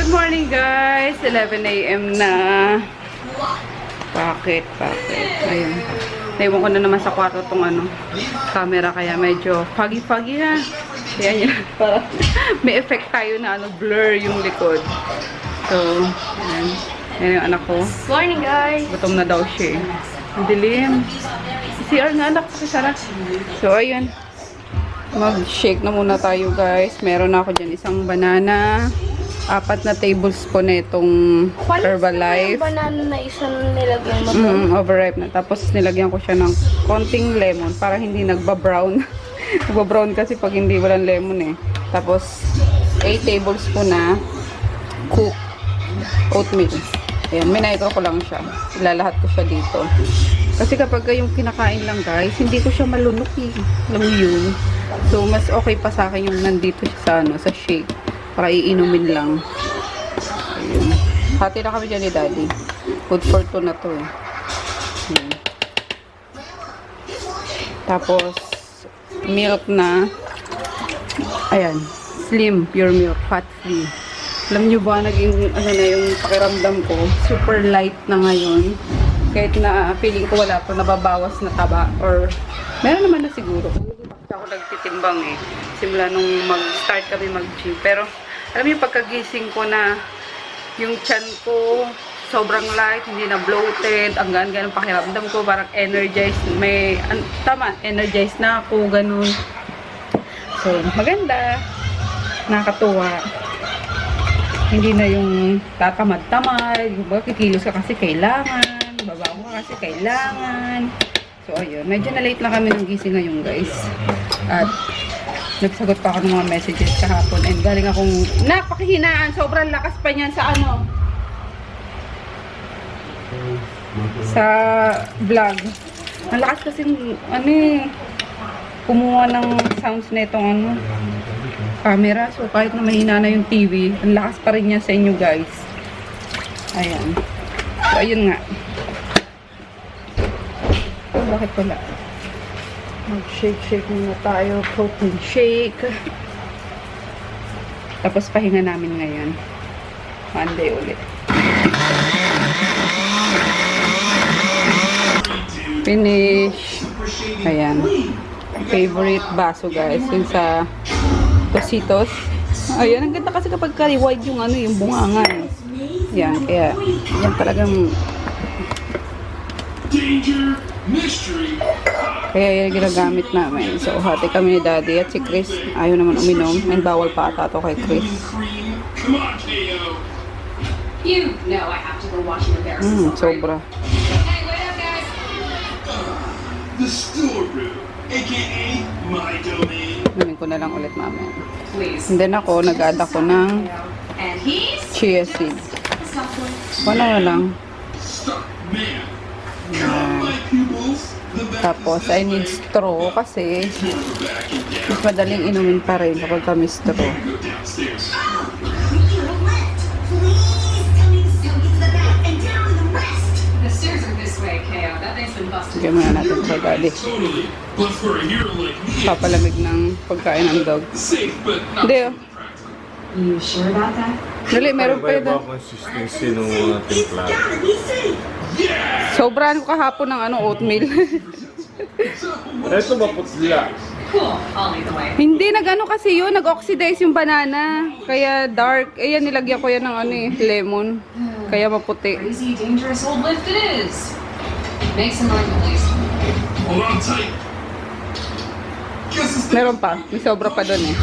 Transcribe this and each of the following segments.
Good morning guys! 11 a.m. na. Bakit? Ayun. Naiwan ko na naman sa kwarto tong camera kaya medyo foggy ha. Ayan yan. Para may effect tayo na blur yung likod. So, ayan. Yan yung anak ko. Morning guys! Gutom na daw siya eh. Ang dilim. CR nga anak kasi Sarah. So, ayun. Mag-shake na muna tayo guys. Meron na ako dyan isang banana. 4 na tablespoon na itong Herbalife. Yung banana na isang nilagyan mo Overripe na. Tapos nilagyan ko siya ng konting lemon para hindi nagba-brown. Nagba-brown kasi pag hindi walang lemon eh. Tapos 8 tablespoon na cooked oatmeal. Ayan, minayro ko lang siya. Ilalahat ko siya dito. Kasi kapag yung kinakain lang guys, hindi ko siya malunok eh. Alam mo yun. So, mas okay pa sa akin yung nandito siya sa shake. Para iinumin lang. Ayun. Hati na kami dyan ni Daddy. Good for 2 na to eh. Ayan. Tapos, milk na. Ayan. Slim, pure milk, fat free. Alam nyo ba, naging na yung pakiramdam ko. Super light na ngayon. Kahit na feeling ko wala po nababawas na taba. Or, meron naman na siguro. Kasi ako nagtitimbang eh. Simula nung mag-start kami mag-gym. Pero, alam niyo pagkagising ko na yung tiyan ko sobrang light, hindi na bloated, ang gaan-gaan pakiramdam ko, parang energized, energized na ako, ganun. So, maganda. Nakakatuwa. Hindi na yung tatamad-tamad, yung kikilos ka kasi kailangan, babago ka kasi kailangan. So, ayun. Medyo na late lang kami ng gising ngayon, guys. At, nagsagot pa ako ng mga messages kahapon. And galing akong napakihinaan. Sobrang lakas pa niyan sa sa vlog. Ang lakas kasi, kumuha ng sounds na itong camera. So, kahit na mahina na yung TV, ang lakas pa rin niya sa inyo, guys. Ayan. So, ayun nga. Oh, bakit pala? Mag-shake muna tayo. Protein shake. Tapos pahinga namin ngayon. Monday ulit. Finish. Ayan. Favorite baso guys. Yung sa Tositos. Ayan. Ang ganda kasi kapag wide yung yung bunganga eh. Ayan. Kaya yan talagang Danger, mystery. kaya yan ginagamit namin. So, hati kami ni Daddy at si Chris ayaw naman uminom. And bawal pa ata to kay Chris. Come on, KO. You know I have to go watch the Bears. Sobra. Hey, wait up, guys. The storeroom, aka my domain. Namin ko na lang ulit mamaya. Please. And then ako, nag-add ako ng And he's chia seed. Wala lang. Stuck man. Come, my pupils. The back Tapos, I need straw kasi back and down. mas madaling inumin pa rin kapag kami straw. Go downstairs. the stairs are this way, KO. That thing's been busted. Bigyan muna natin sa Daddy. Totally. But for a hero like me, Papalamig ng pagkain ng dog. safe but not Hindi. practical. You sure about that? Dali, meron pa Iba-iba yun. consistency ng mga timpla. Yeah. Sobrahan ko kahapon ng oatmeal. Ito ba putla? Cool. I'll lead the way. Hindi, kasi yun. Nag-oxidize yung banana. Kaya dark. Ayan, nilagyan ko yan ng lemon. Kaya maputi. Crazy, dangerous old lift it is. Make some noise, please. Hold on tight. Guess it's the Meron pa. May sobra pa doon eh.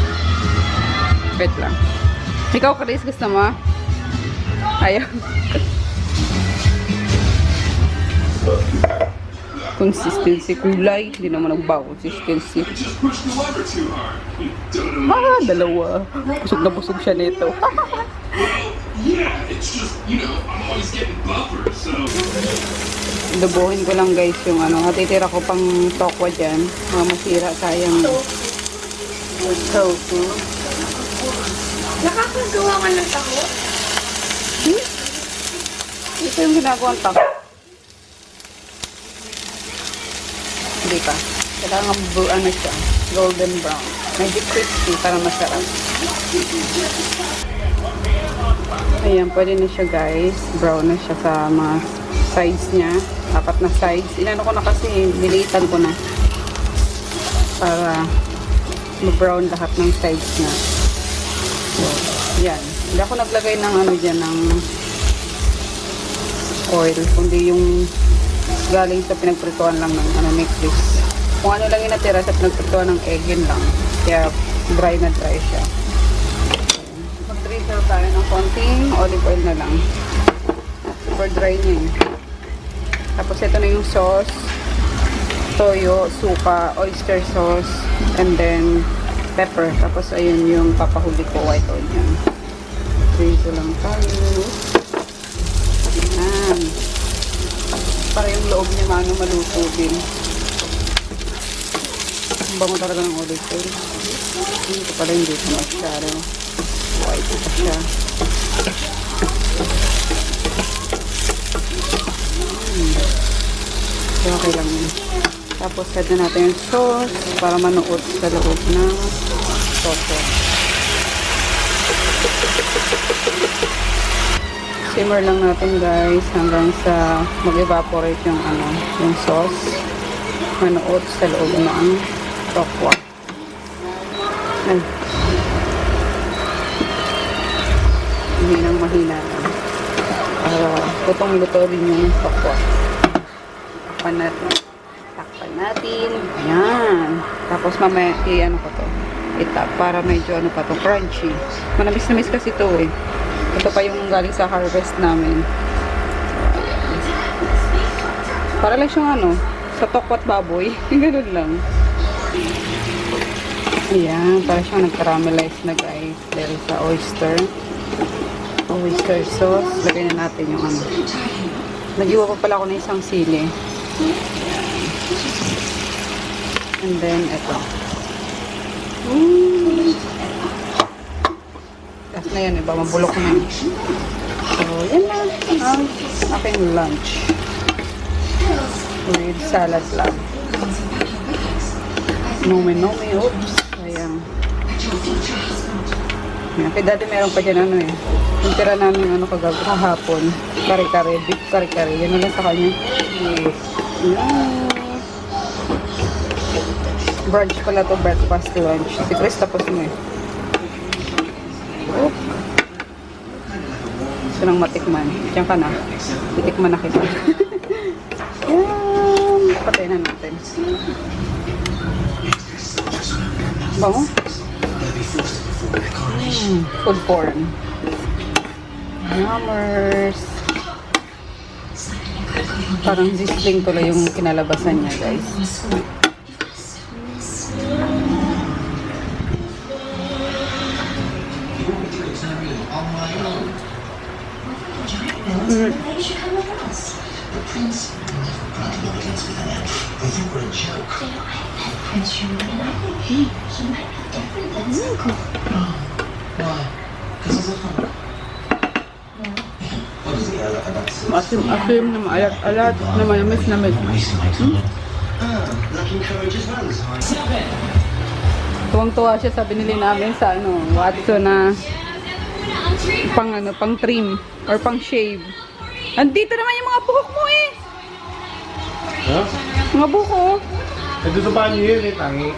Wait lang. Ikaw, Chris, gusto mo? Ayaw. Consistency, kulay. Hindi naman nagbago consistency. just push the lever too hard. Don't know. Dalawa. Busog na busog siya nito. Yeah, it's just, I'm always getting buffer, so. Dubuhin ko lang guys yung natitira ko pang tokwa dyan. Mga masira, sayang. Tofu. Nakakagawa ka ng taho? Ito yung ginagawang tako. Hindi pa. Kailangan siya. Golden brown. Medyo crispy para masarap. Ayan, pwede na siya guys. Brown na siya sa mga sides niya. 4 na sides. Inano ko na kasi, nilitan ko na. Para ma-brown lahat ng sides niya. So, yan. Hindi ako naglagay ng ano dyan, ng oil. Kundi yung galing sa pinagprituan lang ng ano, necklace. Kung ano lang yung natira sa pinagprituan ng egg, yun lang. Kaya dry na dry siya. Mag-drizzle tayo ng konting olive oil na lang. Super dry niya eh. Tapos ito na yung sauce. Toyo, suka, oyster sauce, and then pepper. Tapos ayun yung papahuli ko, white onion. Drizzle lang tayo. Ayan. Para yung loob niya maluto din. Ang bango talaga ng olive oil. Ito pala hindi ito masyado. White ito siya. Okay lang yun. Tapos add na natin yung sauce para manuot sa loob ng soso. Simmer lang natin guys hanggang sa mag-evaporate yung ano, yung sauce. Manuot sa loob ng tokwa. Ay. Hindi nang mahina lang. Para lutong-luto rin yung tokwa. Takpan natin. Takpan natin. Ayan. Tapos mamaya, ano ko to. Itap para medyo ano pa to, crunchy. Manamis-namis kasi to eh. Ito pa yung galing sa harvest namin. Para lang siyang ano, sa tokwat baboy. Ganun lang. Ayan, para siyang nag-caramelize na guys. Dahil sa oyster sauce. Lagay na natin yung ano. Nag-iwa pa pala ako ng isang sili. And then, ito. Tapos na yan, iba, mabulok na. So, yan lang. Aking lunch. With salad lang. Nome. Oops. Ayan. Ayan. Kaya dati meron pa dyan ano eh. Yung tira namin ano kahapon. Kare-kare. Beef kare-kare. Yan lang sa kanya. Yes. Ayan. Brunch pala to, breakfast, lunch. Si Chris tapos mo eh. Oop. Gusto nang matikman. Diyan ka na. Titikman na kita. Yan. Patay na natin. Bango? Food porn. Yummers. Parang zisling tuloy yung kinalabasan niya, guys. Asim na maalat-alat na manamis-namis. Tuwang-tuwa siya sa binili namin sa ano, Watson na pang trim or pang shave. Andito naman yung mga buhok mo eh. Huh? Mga buhok. Eh, dito pa niyo yun eh, tangi.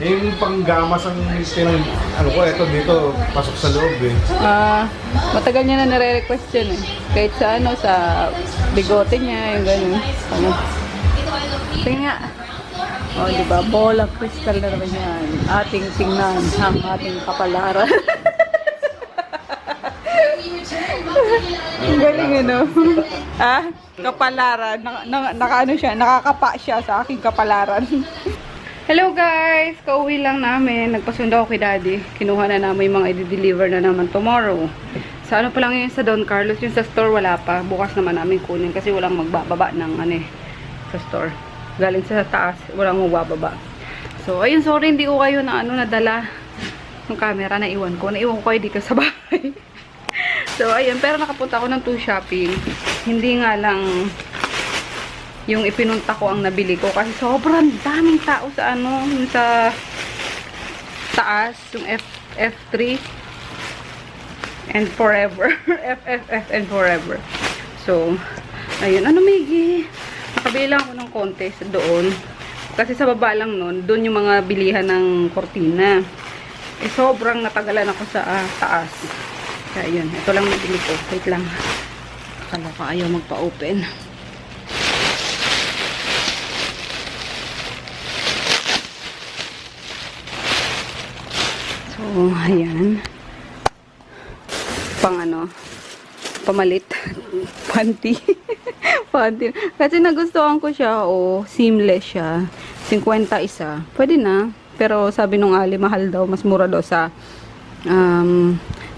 Eh, yung panggamas ang ano ko, eto dito, pasok sa loob eh. Matagal niya na nare-request yan eh. Kahit sa ano, sa bigote niya, yung gano'n. Ano. Tingnan nga. O, diba? Bola crystal na naman yan. Ating tingnan ang ating kapalaran. Ang galing ano. Kapalaran. Naka-ano siya, nakakapa siya sa aking kapalaran. Hello guys! Kauwi lang namin. Nagpasundo ako kay Daddy. Kinuha na namin yung mga i-deliver na naman tomorrow. Sa ano pa lang yun sa Don Carlos. Yung sa store wala pa. Bukas naman namin kunin kasi walang magbababa ng ano eh, sa store. Galing sa taas, walang magbababa. So, ayun, sorry hindi ko kayo na ano nadala ng camera. Naiwan ko kayo dito sa bahay. So, ayun. Pero nakapunta ako ng 2 shopping. Hindi nga lang yung ipinunta ko ang nabili ko. Kasi sobrang daming tao sa ano, sa taas. Yung F3. and forever. FFF and forever. So, ayun. Ano, Miggy? Nakabili lang ako ng konti doon. Kasi sa baba lang nun, doon yung mga bilihan ng kortina. Eh, sobrang natagalan ako sa taas. Kaya yun. Ito lang nabili ko. Wait lang. Kala ko ayaw magpa-open. So, ayan. Pang ano, pamalit. Panty. Panty. Kasi nagustuhan ko siya, seamless siya. 50 isa. Pwede na. Pero sabi nung Ali, mahal daw. Mas mura daw sa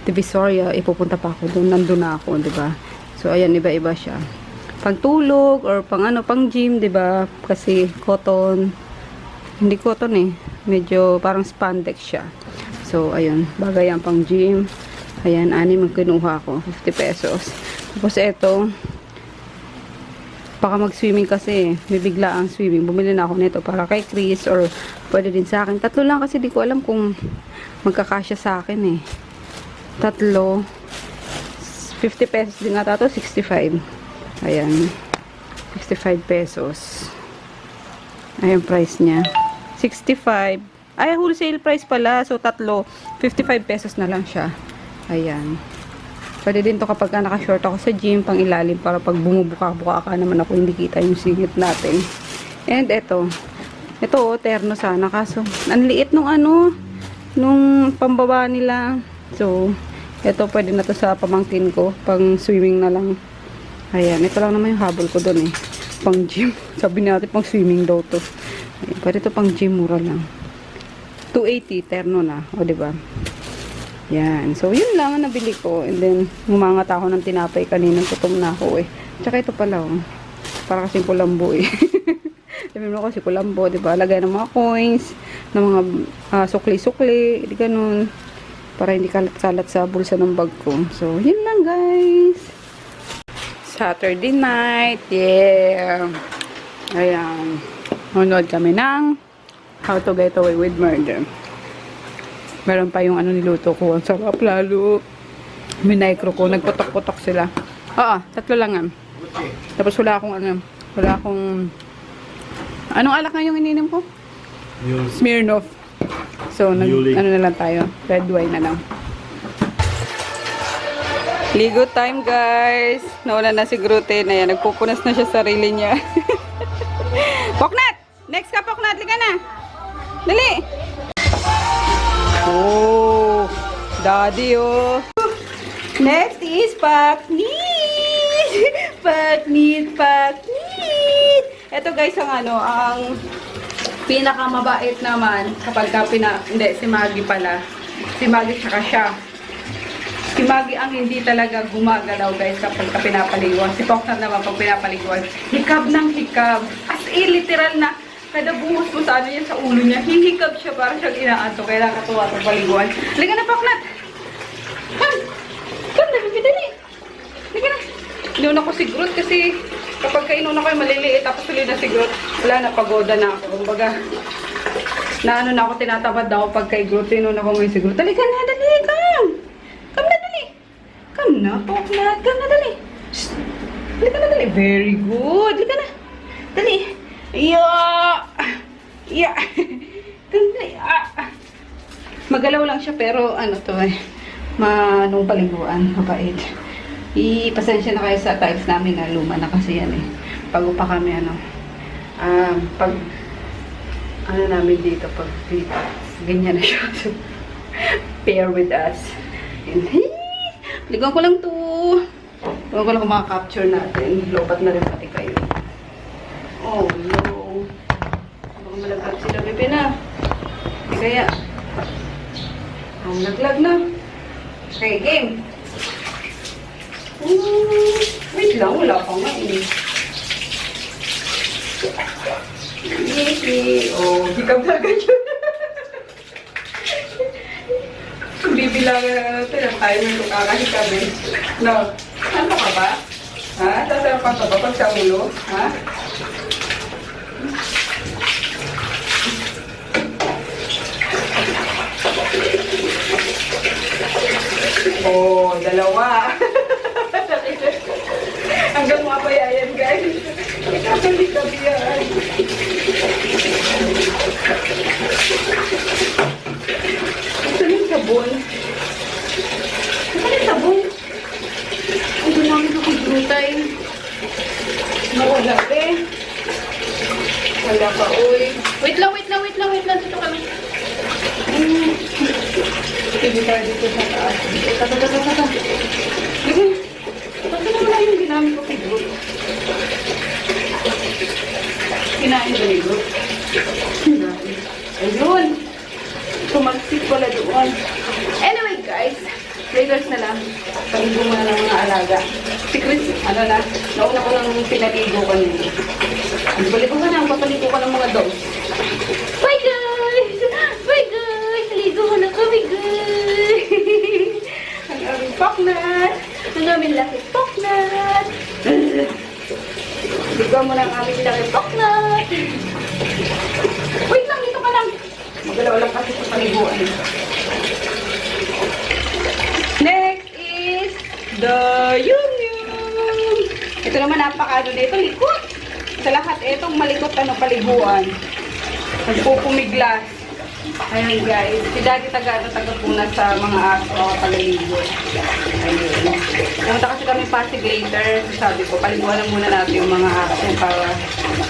Divisoria. Ipupunta pa ako doon. Nandun na ako, diba? So, ayan, iba-iba siya. Pang tulog or pang ano, pang gym, diba? Kasi cotton. Hindi cotton eh. Medyo parang spandex siya. So, ayun. Bagay yan pang gym. Ayan, 6 ang kinuha ko. 50 pesos. Tapos, eto. Baka mag-swimming kasi. Bibigla ang swimming. Bumili na ako nito para kay Chris or pwede din sa akin. 3 lang kasi di ko alam kung magkakasya sa akin eh. 3. 50 pesos din ata to. 65. Ayan. 65 pesos. Ayan price niya. 65. Ay, wholesale price pala. So, 3. 55 pesos na lang siya. Ayan. Pwede din to kapag naka-short ako sa gym, pang ilalim, para pag bumubuka-buka ka naman ako, hindi kita yung singit natin. And ito. Ito, terno sana. Kaso, ang liit nung ano, nung pambaba nila. So, ito, pwede na to sa pamangkin ko. Pang swimming na lang. Ayan. Ito lang naman yung habol ko doon eh. Pang gym. Sabi natin, pang swimming daw to. Ayan, pwede to pang gym, mura lang. 280, terno na. O, diba? Yan. So, yun lang ang nabili ko. And then, umangat ako ng tinapay kanina. Gutom na ako eh. Tsaka ito pala, oh. Para kasing kulambo eh. Sabi mo kasi kulambo, diba? Lagay ng mga coins, ng mga sukli-sukli, di ganun. Para hindi kalat-kalat sa bulsa ng bag ko. So, yun lang guys. Saturday night. Yeah. Ayan. Nanonood kami ng How to Get Away with Murder. Meron pa yung ano niluto ko. Ang sarap lalo. Minaycro ko. Nagputok-putok sila. Oo, 3 lang yan. Tapos wala akong ano. Wala akong... Anong alak nga yung ininom ko? Smirnoff. So, ano na lang tayo. Red wine na lang. Ligo time guys. Nawala na si Gruten. Ayan, nagpupunas na siya sa sarili niya. Poknat! Next ka, Poknat. Liga na. Dali! Oh, daddy, oh. Next is Paknit. Paknit. Ito guys, ang ano, ang pinakamabait naman kapag hindi, si Maggie pala. Si Maggie tsaka siya. Si Maggie ang hindi talaga gumagalaw guys kapag pinapaliguan. Si Poknat naman pag pinapaliguan, hikab ng hikab. As in, literal na, kada buhos mo sa ano yan sa ulo niya, hihikab siya para siyang inaanto. Kaya nakatuwa sa paliguan. Liga na, Poknat! Come na, dali! Liga na! Inuna ko si Groot kasi kapag kainuna ko yung maliliit, tapos tuloy na si Groot, wala na, pagoda na ako. Kumbaga, na ano na ako, tinatamad na ako pag kay Groot, inuna ko ngayon si Groot. Dali ka na, dali! Come! Come na, dali! Come na, Poknat! Come na, dali! Shh! Dali ka na, dali! Very good! Dali ka na! Dali! Yeah! Yeah! Magalaw lang siya pero ano to eh. Manong paliguan. Mabait. Pasensya na kayo sa tiles namin na luma na kasi yan eh. Bago pa kami ano. Pag ano namin dito pag dito. Ganyan na siya. So, pair with us. And liguan ko lang to. Liguan ko lang kung makaka-capture natin. Lobat na rin pati kayo. Oh no. Baka malaglag sila, bebe na. Hindi kaya. Ang laglag na. Okay, game. Wait lang, wala pa nga eh. Oh, hikab na ganyan. Bibilangan na natin ang timer kung kakahikabin. No. Ano ka ba? Ha? Sasarapan ka ba pag sa ulo? Ha? Oh, dalawa. Hanggang mapaya yan, guys. Ikakalik-tabi yan. Saan yung sabon? Saan yung sabon? Ay, doon namin ito kigutay. Nawala eh. Wala pa, uy. Wait lang. Dito kami. Sige tayo dito sa taas. Tata. Sige. Ba't na wala yung ginamit ko kigut? Kinain ko ni Group. Ayun. Tumagsik pala doon. Anyway, guys. Flavors na lang. Paligo mo na ng mga alaga. Si Chris, nauna ko lang pinaligo ko niya. Baligo ka na, papaligo ka ng mga dogs. Bye, guys! Naligo ko na kami, guys! Ang aming poknat! Ang aming laki poknat! Ligo mo na ang aming laki poknat! Wait lang, dito ka lang! Magalaw lang kasi sa paliguan. Next is the yum-yum. Ito naman napakano na ito, likot. Sa lahat, itong malikot paliguan. Nagpupumiglas. Ayan guys, si Daddy taga-puna sa mga aso, tagaligo. Ayun. Pumunta kasi kami Pasig later. Sabi ko, paliguan na muna natin yung mga aso para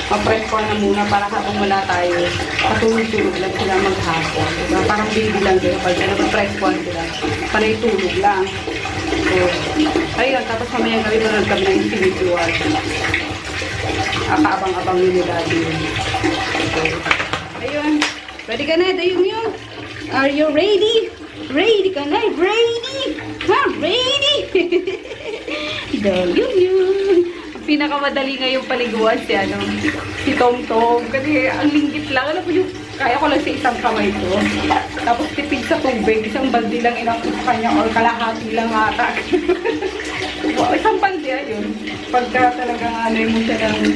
ma-press ko na muna para habang wala tayo. Patulog-tulog lang sila maghapon. Diba? Parang baby lang sila. Pag na-press ko sila, panay tulog lang. So, ayun, tapos mamayang gabi manood kami ng Infinity War. Kaabang-abang yun ni Daddy. So, ayun. Ready ka na, Dayum-yum? Are you ready? Ready ka na? Ready? Ha? Ready? Dayum-yum. Ang pinakamadali ngayong paliguan si Tom-Tom. Kasi ang linggit lang. Alam ko yung kaya ko lang sa isang kamay ko. Tapos tipid sa tubig. Isang baldi lang inakot sa kanya or kalahati lang ata. Wow, isang baldi ayun. Pagka talagang mo siya ng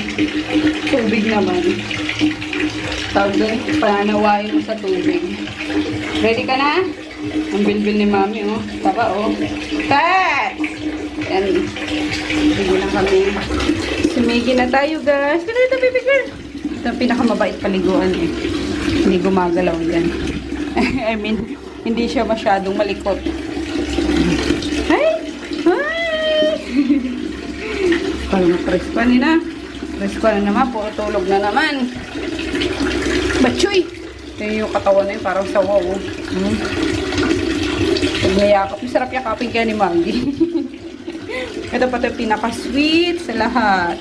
tubig naman. Tawag doon, pananawain mo sa tubig. Ready ka na? Ang bilbil ni Mami, oh. Taba, oh. Cut! Yan. Sige na kami. Sumigi na tayo, guys. Pero ito, baby girl. Ito ang pinakamabait paliguan, eh. Hindi gumagalaw yan. I mean, hindi siya masyadong malikot. Hi! Hi! Parang press pa nila. Press pa na naman. Puro tulog na naman. Bachoy! Yung katawan na yun, parang sawaw. Pag mayakap, masarap yakapin kaya ni Maggie. Ito pa ito pinaka-sweet sa lahat.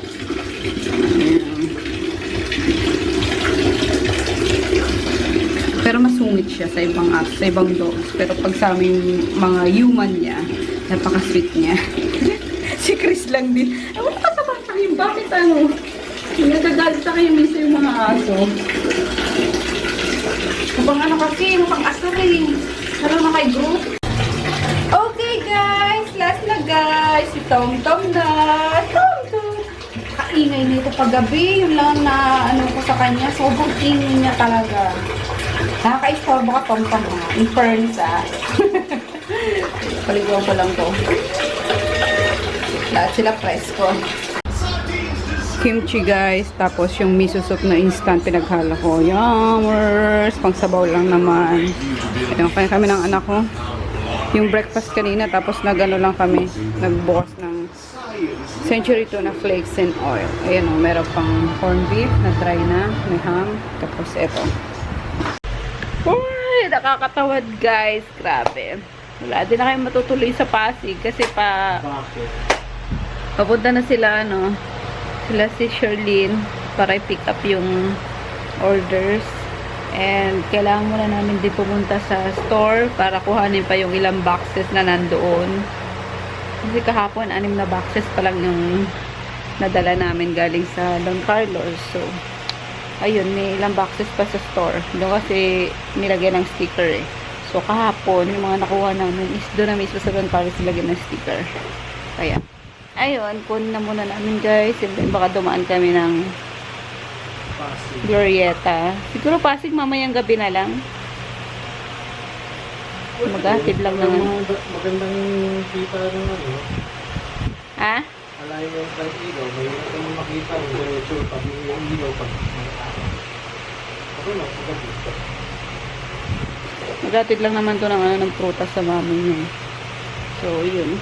Pero masungit siya sa ibang apps, sa ibang dogs. Pero pag sa aming mga human niya, napaka-sweet niya. Si Chris lang din. Ewan ka sa bata kayo, bakit nagagalit sa kayo minsan yung mga aso. Kapag kasi, mukhang asar eh. Lalo na kay group. Okay guys, last na guys. Si Tom-Tom na. Tom-Tom. Kaingay na ito paggabi. Yun lang na ko sa kanya. Sobrang ingay niya talaga. Nakaka-istorbo ka Tom-Tom ha. In fairness Paliguan ko lang to. Lahat sila presko. Kimchi guys, tapos yung miso soup na instant pinaghala ko. Yummers! Pang sabaw lang naman. Ayun, kaya kami ng anak ko. Yung breakfast kanina, tapos nagano lang kami. Nagbukas ng Century Tuna Flakes and Oil. Ayun o, meron pang corned beef na dry na. May ham. Tapos eto. Uy! Nakakatawad guys. Grabe. Wala din na kayo matutuloy sa Pasig kasi papunta na sila sila si Sherlyn para i-pick up yung orders and kailangan muna namin din pumunta sa store para kuhanin pa yung ilang boxes na nandoon kasi kahapon 6 na boxes pa lang yung nadala namin galing sa Don Carlos. So ayun, may ilang boxes pa sa store doon kasi nilagyan ng sticker eh. So kahapon yung mga nakuha namin is doon na mismo sa Don Carlos nilagyan ng sticker. Kaya ayun, kunin na muna namin guys. And then baka dumaan kami ng Pasig. Glorieta. Siguro Pasig mamayang gabi na lang. Maghatid lang ng ano. Magandang kita ng ano. Ha? Alayo yung kahit ilaw, may yung makita yung diretso, pag yung ilaw, pag okay lang, pagkakita. Maghatid lang naman to ng ano ng prutas sa mami niya. So, yun.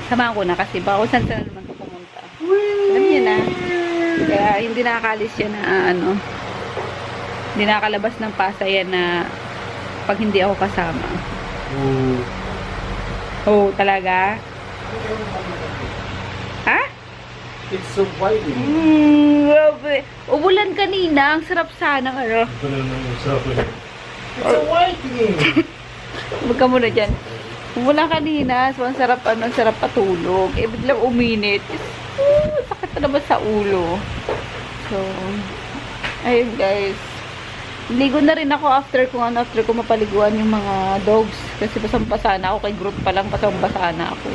Samahan ko na kasi baka kung saan naman to pumunta. Alam niyo na. Kaya hindi nakakalis yan na ano. Hindi nakakalabas ng Pasay yan na pag hindi ako kasama. Oh, talaga? Ha? It's so white. Grabe. Ubulan kanina. Ang sarap sana. Ano? Ito na naman yung sarap eh. It's so white eh. Huwag ka muna dyan. Ubulan kanina. So, ang sarap, ano, ang sarap patulog. Eh, biglang uminit. Sakit na naman sa ulo. So, ayun guys. Ligo na rin ako after ko mapaliguan yung mga dogs. Kasi basang-basa na ako. Kay group pa lang basang-basa na ako.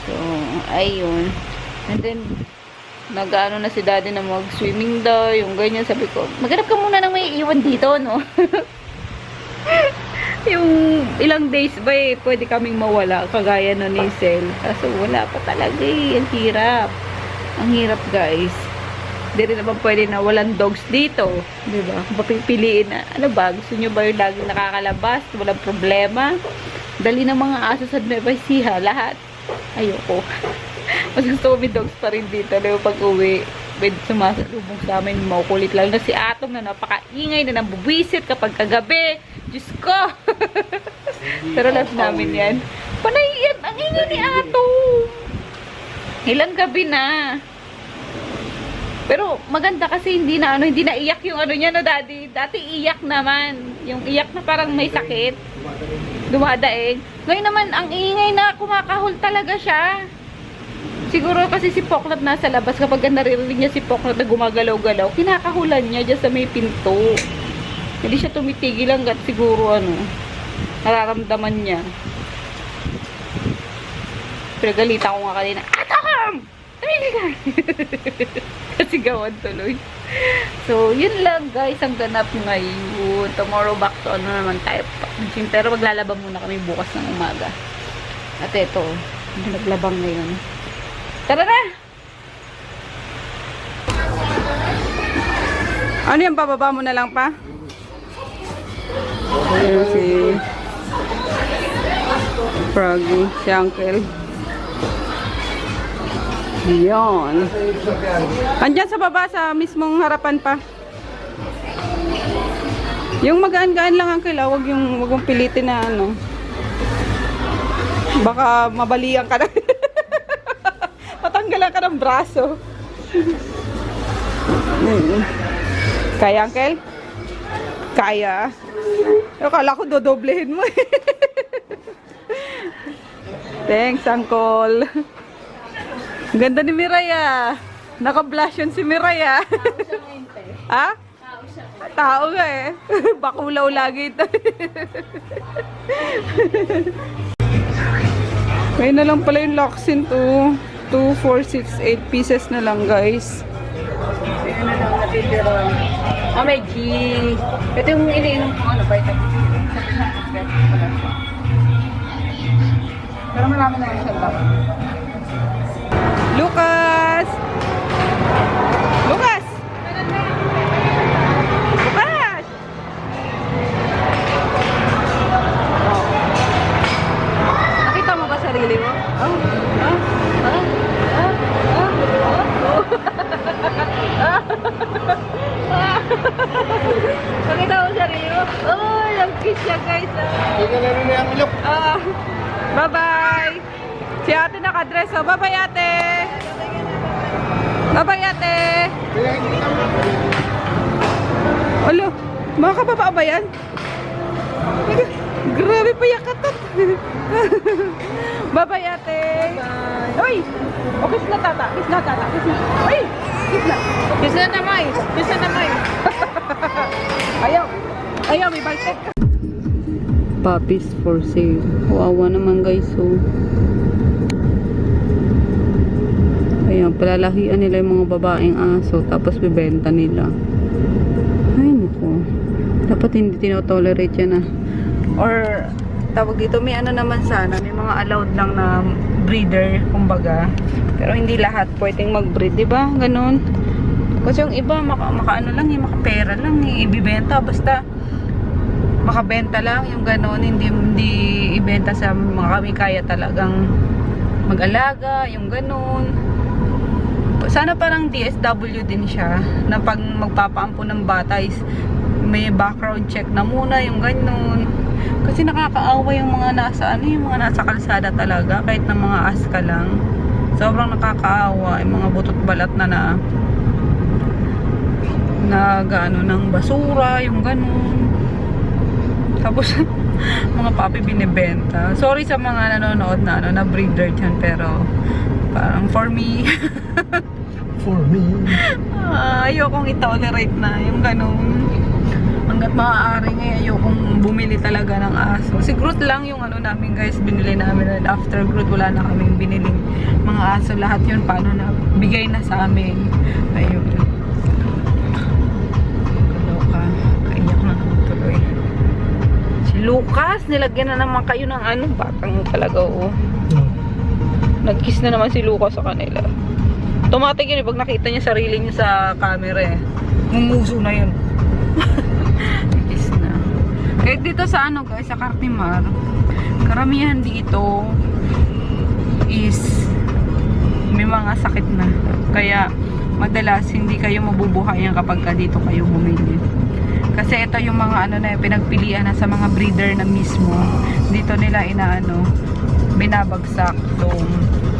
So, ayun. And then, nag-ano na si daddy na mag-swimming daw. Yung ganyan. Sabi ko, maghanap ka muna ng may iwan dito, no? Yung ilang days ba eh, pwede kaming mawala. Kagaya no ni Sel. Kaso wala pa talaga eh. Ang hirap. Ang hirap guys. Hindi rin naman pwede na walang dogs dito. Diba? Kung papipiliin na, ano ba? Gusto nyo ba yung laging nakakalabas? Walang problema? Dali ng mga aso sa Nueva Ecija. Lahat. Ayoko. Mas gusto ko may dogs pa rin dito. Diba? Pag uwi, may sumasalubong sa amin, makukulit lang na si Atom na napakaingay na nabubwisit kapag kagabi. Diyos ko! Pero love namin yan. Panay yan! Ang ingay ni Atom! Ilang gabi na. Pero maganda kasi hindi na iyak yung ano niya, no, daddy. Dati iyak naman. Yung iyak na parang may sakit. Dumadaing. Ngayon naman, ang ingay na kumakahol talaga siya. Siguro kasi si Poknat nasa labas. Kapag naririnig niya si Poknat na gumagalaw-galaw, kinakahulan niya dyan sa may pinto. Hindi siya tumitigil hanggat siguro nararamdaman niya. Pero galita ko nga kanina, Atom! Tumigil ka! Kasi gawan tuloy. So, yun lang guys, ang ganap ngayon. Tomorrow back to ano naman tayo. Pero maglalaba muna kami bukas ng umaga. At eto, hindi naglabang ngayon. Tara na! Ano yan, bababa mo na lang pa? Ayan si Froggy, si Uncle. Yan. Andyan sa baba, sa mismong harapan pa. Yung magaan-gaan lang, Uncle, wag mong pilitin na ano. Baka mabalian ka na. Patanggalan ka ng braso. Kaya, Uncle? Kaya. Akala ko dodoblehin mo. Thanks, Uncle. Ganda ni Miraya. Naka-blush yun si Miraya. Ha? Tao nga eh. Bakulaw lagi ito. Ngayon na lang pala yung Loxin to. 2, 4, 6, 8 pieces na lang guys. Ayan na lang natitira. Oh, may G. Ito yung iniinom ko vitamin C. Pero marami naman siyang laman. Lucas! Lucas! Lucas! Oh. Nakita mo ba sarili mo? Nakita mo sarili mo? Oh, ang cute siya guys. Bye-bye! Si ate nakadress, oh. Bye-bye, ate! Bye-bye, ate! Alo, makakababa ba yan? Grabe pa yakatot! Bye-bye, ate! Uy! Oh, kiss na tata! Kiss na tata! Kiss na! Uy! Kiss na! Kiss na namay! Kiss na namay! Ayaw! Ayaw, may balsek! Puppies for sale. Wawa naman guys, so. Ayan, palalahian nila yung mga babaeng aso, tapos bibenta nila. Ay, naku. Dapat hindi tinotolerate yan, ah. Or, tawag dito, may ano naman sana, may mga allowed lang na breeder, kumbaga. Pero hindi lahat pwedeng mag-breed, di ba? Ganun. Kasi yung iba, maka-ano lang, makapera lang, ibibenta, basta makabenta lang, yung ganun, hindi ibenta sa mga kami kaya talagang mag-alaga, yung ganun. Sana parang DSW din siya, na pag magpapaampo ng bata is may background check na muna, yung ganun. Kasi nakakaawa yung mga nasa yung mga nasa kalsada talaga, kahit na mga aska lang. Sobrang nakakaawa yung mga butot balat na gaano ng basura, yung ganun. Tapos mga papi binibenta. Sorry sa mga nanonood na breeder dyan, pero parang for me ayokong i-tolerate na yung ganun. Hanggat maaari nga, ayokong bumili talaga ng aso. Si Groot lang yung namin guys, binili namin. And after Groot, wala na kaming biniling mga aso. Lahat yun, paano na, bigay na sa amin. Ayun. Kaloka. Kaiyak na naman tuloy. Si Lucas, nilagyan na naman kayo ng batang talaga, oh. Nag-kiss na naman si Lucas sa kanila. Automatic yun, pag nakita niya sarili niya sa camera mumuso na yun. Kiss na. Kahit dito sa guys, sa Cartimar, karamihan dito is may mga sakit na. Kaya madalas hindi kayo mabubuhayan kapag dito kayo bumili. Kasi ito yung mga pinagpilian na sa mga breeder na mismo. Dito nila binabagsak. So,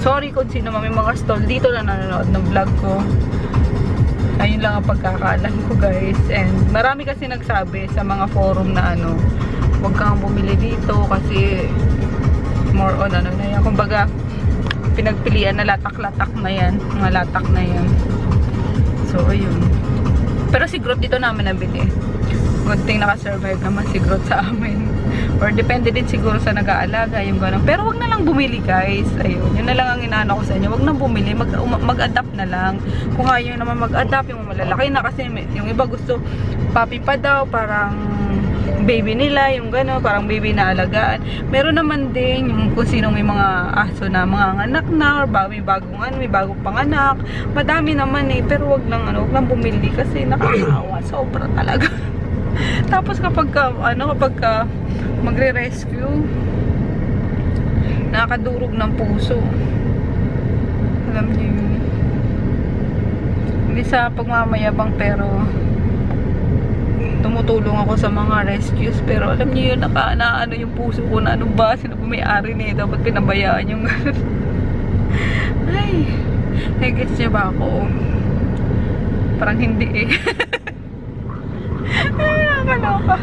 sorry kung sino may mga stall dito na nanonood ng vlog ko. Ayun lang ang pagkakaalam ko guys. And marami kasi nagsabi sa mga forum na huwag kang bumili dito kasi more on na yan. Kumbaga, pinagpilian na latak-latak na yan. Mga latak na yan. So, ayun. Pero si Groot dito namin nabili. Good thing nakasurvive naman si Groot sa amin. Or depende din siguro sa nag-aalaga, yung gano'n. Pero wag na lang bumili guys. Ayun, yun na lang ang inaano ko sa inyo. Wag na bumili, mag-adapt na lang. Kung ayaw naman mag-adapt, yung malalaki na kasi yung iba gusto puppy pa daw, parang baby nila, yung gano'n, parang baby na alagaan. Meron naman din yung kung sino may mga aso na mga anak na, or may bagong panganak. Madami naman pero wag lang bumili kasi nakakaawa, sobra talaga. Tapos kapag magre-rescue, nakakadurog ng puso. Alam niyo yun. Hindi sa pagmamayabang, pero tumutulong ako sa mga rescues. Pero alam niyo yun, yung puso ko na sino po may-ari nito, dapat pinabayaan yung gano'n. Ay, nag-gets niyo ba ako? Parang hindi Nakakaloka.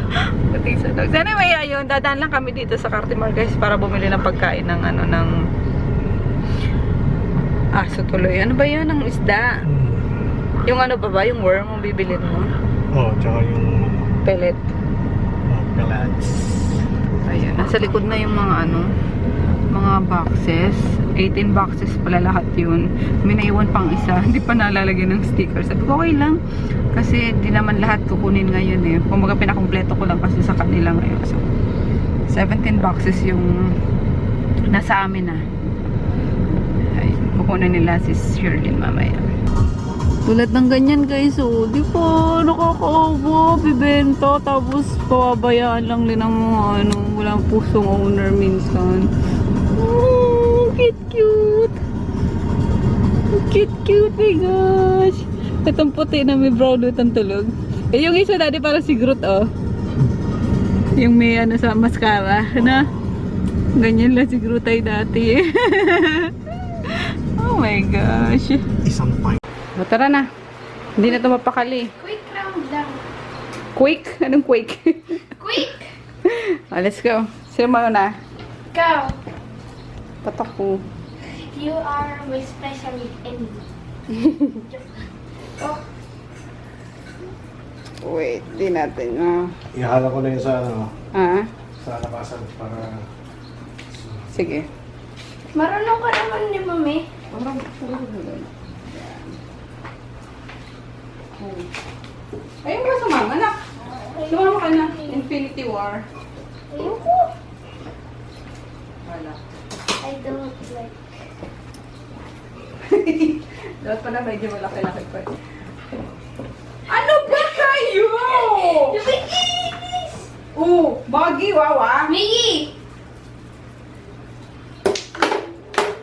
Puting sa dogs. Anyway, ayun, dadaan lang kami dito sa Cartimar guys para bumili ng pagkain ng ng aso tuloy. Ano ba yun? Ng isda? Yung yung worm ang bibilin mo? Tsaka yung pellet. Pellets. Ayun, nasa likod na yung mga mga boxes. 18 boxes pala lahat yun. May naiwan pang isa. Hindi pa nalalagyan ng sticker. Sabi ko, okay lang. Kasi di naman lahat kukunin ngayon Kumbaga pinakompleto ko lang kasi sa kanila ngayon. So, 17 boxes yung nasa amin na. Ay, kukunin nila si Shirley mamaya. Tulad ng ganyan guys, di pa nakakaawa, bibenta, tapos pababayaan lang din ng mga walang pusong owner minsan. Cute! Cute, my gosh! Itong puti na may brown at ang tulog. Yung isa dati para si Groot, Yung may sa mascara, Ganyan lang si Groot ay dati, Oh my gosh. Isang pint. Tara na. Hindi na ito mapakali. Quick round lang. Quick? Anong quick? Quick! Let's go. Sino mauna? Go! Patak ko. You are my special enemy. Oh, Wait, di natin. Ihala ko na yun sa Sa labasan para... Sige. marunong ka naman ni Mami. Ayun ba sumama na? Sumama ka na. Infinity War. Ayoko. Wala. I don't like. Dapat pala medyo malaki-laki pa. Ano ba kayo? Lumikinis! Oh, Maggie, wawa. Miggy!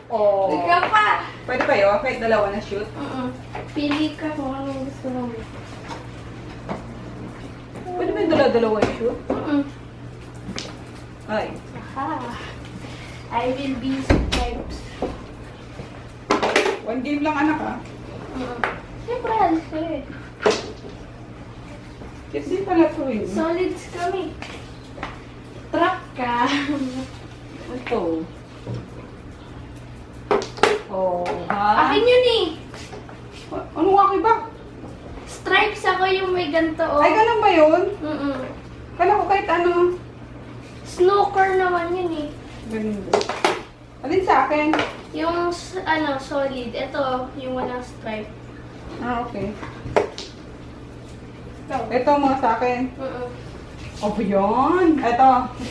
Oh. Ikaw pa! Pwede ba yun? Kahit dalawa na shoot? Pili ka kung anong gusto mo. Pwede ba yung dalawa yung shoot? Ay. Aha. I will be stripes. One game lang anak ha? Siyempre, alis ka eh. Kasi pala to yun. Solids kami. Trap ka. Ito. Oh, ha? Akin yun eh. Anong akin ba? Stripes ako yung may ganito oh. Ay, ganun ba yun? Kala ko kahit ano. Snooker naman yun eh. Ganun ba? Alin sa akin? Yung solid. Ito, yung walang stripe. Ah, okay. Ito mga sa akin. Oh, yun. Ito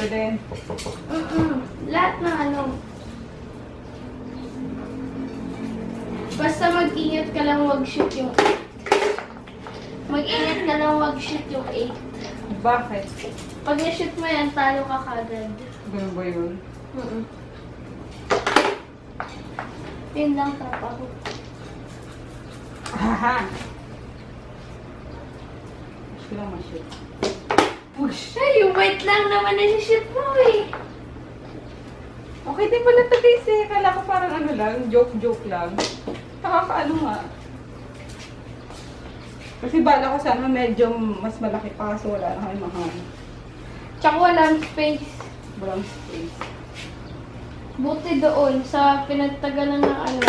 din. Lahat ng ano. Basta mag-ingat ka lang wag shoot yung 8. Mag-ingat ka lang wag shoot yung 8. Bakit? Pag na-shoot mo yan, talo ka kagad. Ganun ba yun? Yun lang trap ako. Haha. Gusto lang ma-shoot. Push! Ay, yung white lang naman na-shoot mo eh. Okay din pala ito guys eh. Kala ko parang ano lang, joke-joke lang. Nakakaano nga. Kasi bala ko sana medyo mas malaki pa kasi wala na kayo mahal. Tsaka walang space. Walang space. Buti doon sa pinagtagalan ng ano.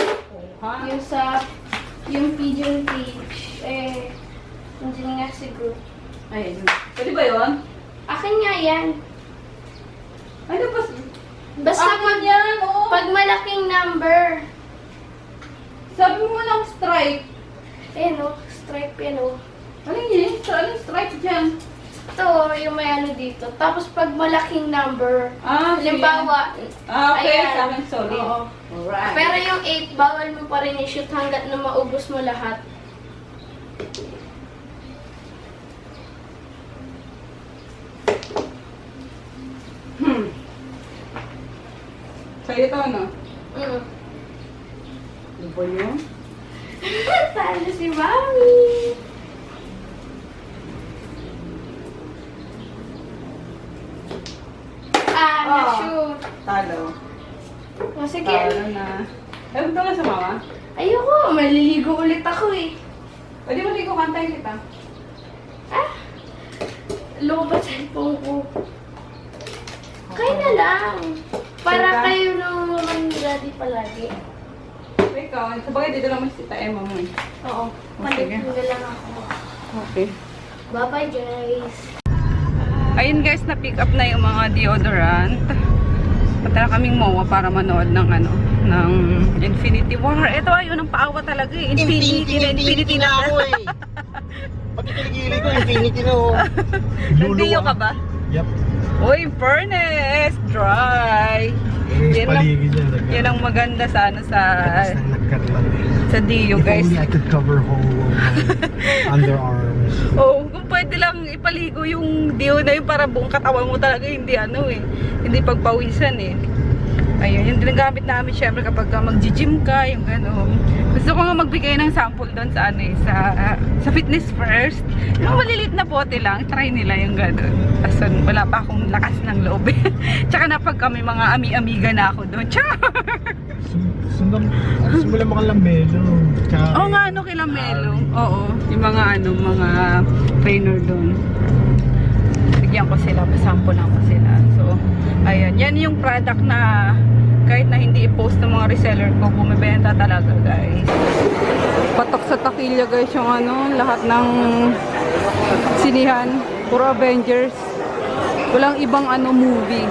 Ha? Yung pigeon cage. Eh, hindi nga siguro. Ayun. Pwede ba yun? Akin nga yan. Ano ba? Basta Akin yan, oo. pag malaking number. Sabi mo lang strike. Eh no, stripe yan oh. Alin yun? Alin strike dyan? Ito, yung may ano dito. Tapos pag malaking number, Ah, halimbawa, Ah, okay. ayan. Sa akin solid. Oo. Alright. Pero yung 8, bawal mo pa rin i-shoot hanggat na maubos mo lahat. Sa'yo ito, ano? Mm. Ano ba yun? Talo si Mami. Na-shoot. Talo. O sige. Talo na. Ay, punta na sa mama? Ayoko, maliligo ulit ako eh. Pwede mo ligo, kantayin kita. Ah! Loko ba cellphone ko? Kaya na lang. Para Sure ka? kayo naman ready palagi. Ikaw, sabagay dito lang mas tita Emma mo eh. Oo. Sige. Palit lang ako. Okay. Bye-bye guys. Ayun guys, na-pick up na yung mga deodorant. Patala kaming MOA para manood ng ano, ng Infinity War. Ito ayun ang paawa talaga eh. Infinity na ako eh. Pag ikiligili ko, Infinity na oh. Nandiyo ka ba? Yep. Uy, furnace! Dry! Yan ang maganda sana sa Dio guys. If only I could cover whole underarms. Oh, kung pwede lang ipaligo yung Dio na yun para buong katawan mo talaga hindi ano eh. Hindi pagpawisan eh. Ayun, yung ginagamit namin syempre kapag mag-gym ka, yung gano'n. Gusto ko nga magbigay ng sample doon sa ano eh, sa Fitness First. Yung malilit na bote lang, try nila yung gano'n. Kasi wala pa akong lakas ng loob eh. Tsaka na pag kami mga ami-amiga na ako doon. Char! Simulan mo ka lang melo. Oo nga, ano kila Melo. Oo, yung mga ano, mga trainer doon. Bigyan ko sila, pasample lang ko sila. So, ayan, yan yung product na kahit na hindi i-post ng mga reseller ko, bumibenta talaga guys. Patok sa takilya guys yung ano, lahat ng sinihan. Puro Avengers. Walang ibang ano movie.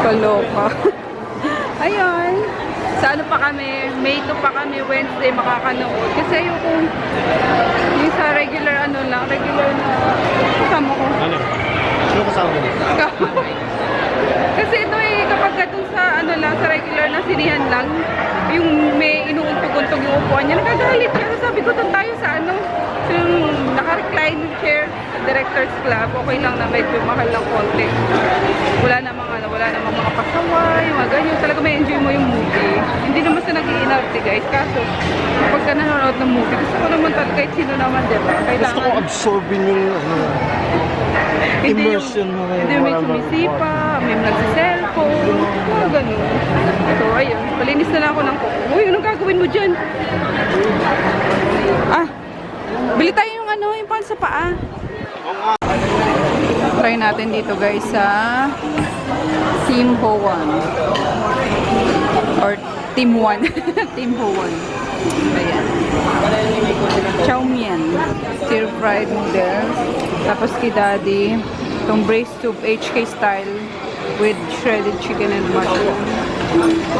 Kaloka. Ayun. Sa ano pa kami, May 2 pa kami, Wednesday makakanood. Kasi yung sa regular ano lang, regular na kasama ko. Ano? Sino kasama mo? Ikaw. Kasi ito eh, kapag ka dun sa, ano lang, sa regular na sinihan lang, yung may inuuntog-untog yung upuan niya, nagagalit. Kasi sabi ko, doon tayo sa ano, yung naka-recline chair sa Director's Club, okay lang na medyo mahal ng konti. Wala namang ano, wala namang mga pasaway, mga ganyan. Talaga may enjoy mo yung movie. Hindi naman sa nag-iinarte guys. Kaso, kapag ka nanonood ng movie, gusto ko naman talaga kahit sino naman, diba? Gusto Kailangan, ko absorbin yung immersion mo. Hindi may sumisipa, may nagsiselfone, mga ganun. So, ayun. Palinis na lang ako ng kuko. Uy, anong gagawin mo dyan? Ah, bili tayo yung ano, yung pan sa paa. Try natin dito guys sa Team Ho1 or Team 1. Team Ho1. Ayan. Chow mein, stir fried noodles. Tapos kay Daddy, itong braised soup HK style with shredded chicken and mushroom.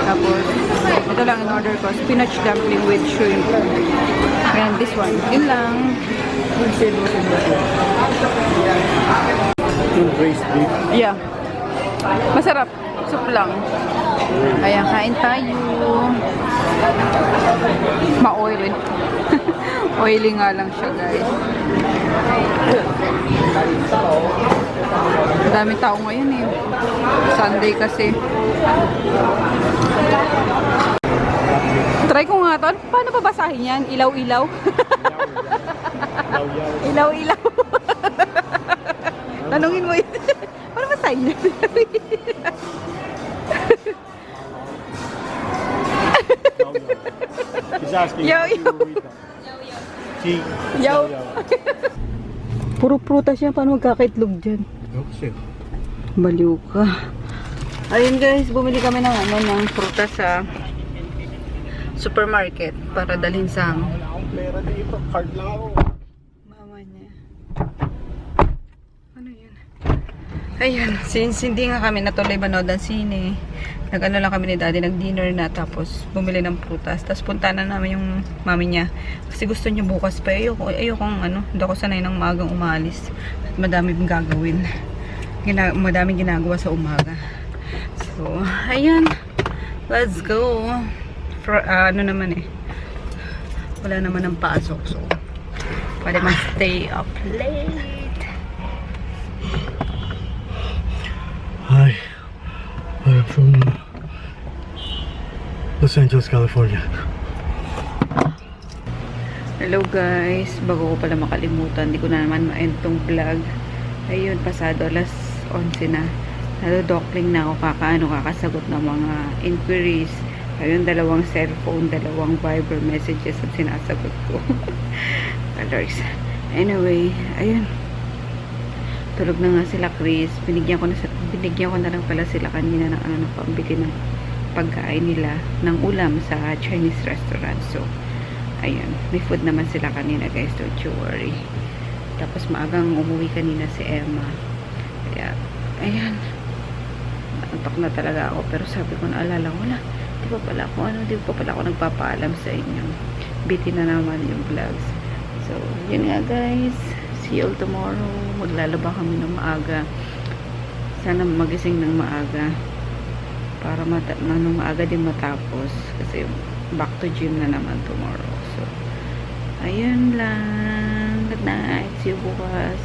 Tapos, ito lang in order ko, spinach dumpling with shrimp. And this one, yun lang. Yung braised beef. Yeah. Masarap. Soup lang. Ayan, kain tayo. Ma-oily. Oily nga lang siya, guys. Daming tao ngayon eh. Sunday kasi. Try ko nga to. Paano babasahin yan? Ilaw-ilaw? Ilaw-ilaw. Tanungin mo yun. Paano basahin yan? He's asking Yo, if you yo. read that. See? Yo. Puro prutas yan. Paano magkakaitlog dyan? Baliw ka. Ayun guys, bumili kami ng ano, ng prutas sa supermarket para dalhin sa Pera dito, card lang ako. mama niya. Ano yun? Ayun, since hindi nga kami natuloy manood ng sine, nag-ano lang kami ni Daddy, nag-dinner na, tapos bumili ng prutas. Tapos punta na namin yung mami niya. Kasi gusto niya bukas pa. Ayokong ano, hindi ako sanay ng magang umalis. At madaming gagawin. Madaming ginagawa sa umaga. So, ayan. Let's go. Ano naman eh. Wala naman ng pasok. So, pwede mag-stay up late. Hi. I'm from Los Angeles, California. Hello guys. Bago ko pala makalimutan, hindi ko na naman ma-end tong vlog. Ayun, pasado alas 11 na. Nadodokling na ako, kakasagot ng mga inquiries. Ayun, 2 cellphone, 2 Viber messages at sinasagot ko. Colors. Anyway, ayun. Tulog na nga sila Chris. Binigyan ko na lang pala sila kanina ng ano, ng pambili ng pagkain nila ng ulam sa Chinese restaurant. So, ayun. May food naman sila kanina guys. Don't you worry. Tapos maagang umuwi kanina si Emma. Kaya, ayan. Naantok na talaga ako. Pero sabi ko, naalala ko na, di pa pala ako nagpapaalam sa inyo. Bitin na naman yung vlogs. So, yun nga guys. See you all tomorrow. Maglalaba kami ng maaga. Sana magising ng maaga. Para maaga din matapos. Kasi back to gym na naman tomorrow. So, ayun lang. Good night. See you bukas.